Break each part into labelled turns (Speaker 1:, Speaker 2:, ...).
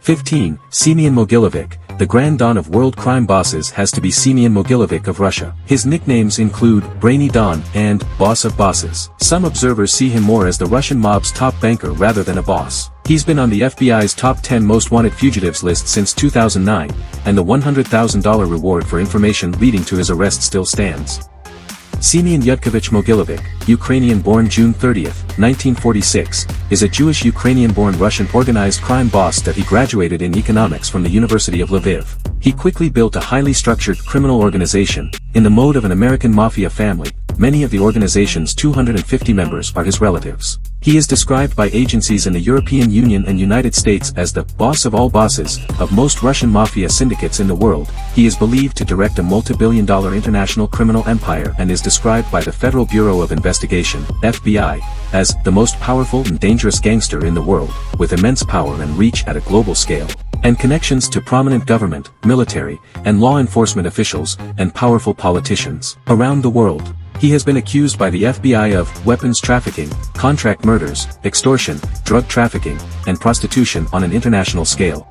Speaker 1: 15. Semion Mogilevich. The grand don of world crime bosses has to be Semion Mogilevich of Russia. His nicknames include Brainy Don and Boss of Bosses. Some observers see him more as the Russian mob's top banker rather than a boss. He's been on the FBI's top 10 most wanted fugitives list since 2009, and the $100,000 reward for information leading to his arrest still stands. Semion Yudkovich Mogilevich, Ukrainian-born June 30, 1946, is a Jewish-Ukrainian-born Russian organized crime boss that he graduated in economics from the University of Lviv. He quickly built a highly structured criminal organization, in the mode of an American Mafia family. Many of the organization's 250 members are his relatives. He is described by agencies in the European Union and United States as the boss of all bosses of most Russian Mafia syndicates in the world. He is believed to direct a multi-billion-dollar international criminal empire and is described by the Federal Bureau of Investigation, FBI, as the most powerful and dangerous gangster in the world, with immense power and reach at a global scale, and connections to prominent government, military, and law enforcement officials, and powerful politicians around the world. He has been accused by the FBI of weapons trafficking, contract murders, extortion, drug trafficking, and prostitution on an international scale.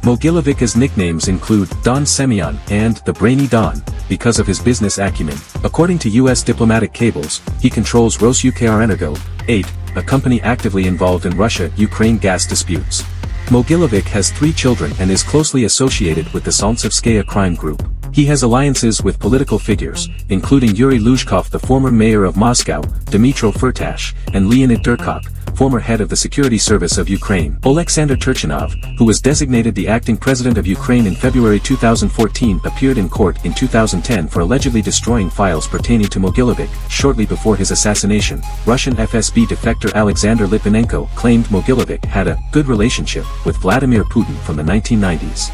Speaker 1: Mogilevich's nicknames include Don Semion and the Brainy Don, because of his business acumen. According to U.S. diplomatic cables, he controls Rosukreenergo, 8, a company actively involved in Russia-Ukraine gas disputes. Mogilevich has 3 children and is closely associated with the Solntsevskaya crime group. He has alliances with political figures, including Yuri Luzhkov, the former mayor of Moscow, Dmytro Firtash, and Leonid Durkok, former head of the Security Service of Ukraine. Oleksandr Turchinov, who was designated the acting president of Ukraine in February 2014, appeared in court in 2010 for allegedly destroying files pertaining to Mogilevich. Shortly before his assassination, Russian FSB defector Alexander Litvinenko claimed Mogilevich had a good relationship with Vladimir Putin from the 1990s.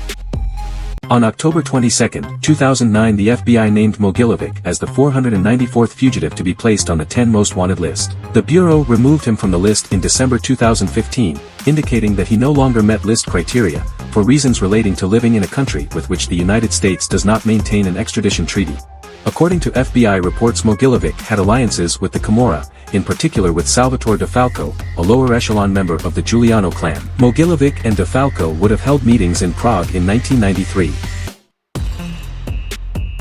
Speaker 1: On October 22, 2009, the FBI named Mogilevich as the 494th fugitive to be placed on the 10 most wanted list. The Bureau removed him from the list in December 2015, indicating that he no longer met list criteria, for reasons relating to living in a country with which the United States does not maintain an extradition treaty. According to FBI reports, Mogilevich had alliances with the Camorra, in particular with Salvatore DeFalco, a lower echelon member of the Giuliano clan. Mogilevich and DeFalco would have held meetings in Prague in 1993.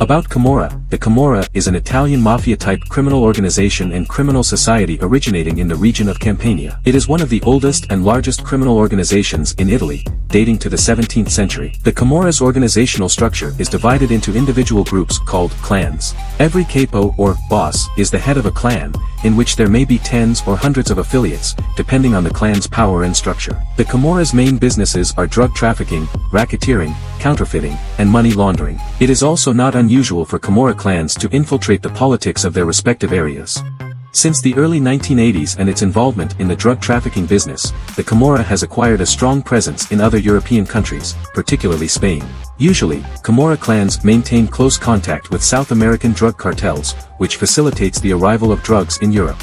Speaker 1: About Camorra. The Camorra is an Italian mafia-type criminal organization and criminal society originating in the region of Campania. It is one of the oldest and largest criminal organizations in Italy, dating to the 17th century. The Camorra's organizational structure is divided into individual groups called clans. Every capo or boss is the head of a clan, in which there may be tens or hundreds of affiliates, depending on the clan's power and structure. The Camorra's main businesses are drug trafficking, racketeering, counterfeiting, and money laundering. It is also not unusual for Camorra clans to infiltrate the politics of their respective areas. Since the early 1980s and its involvement in the drug trafficking business, the Camorra has acquired a strong presence in other European countries, particularly Spain. Usually, Camorra clans maintain close contact with South American drug cartels, which facilitates the arrival of drugs in Europe.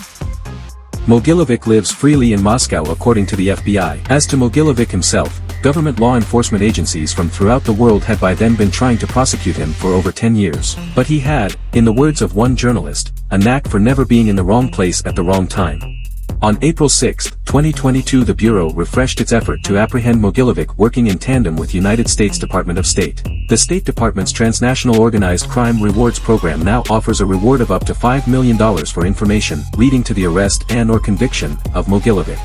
Speaker 1: Mogilevich lives freely in Moscow according to the FBI. As to Mogilevich himself, government law enforcement agencies from throughout the world had by then been trying to prosecute him for over 10 years. But he had, in the words of one journalist, a knack for never being in the wrong place at the wrong time. On April 6, 2022, the Bureau refreshed its effort to apprehend Mogilevich, working in tandem with United States Department of State. The State Department's Transnational Organized Crime Rewards Program now offers a reward of up to $5 million for information leading to the arrest and/or conviction of Mogilevich.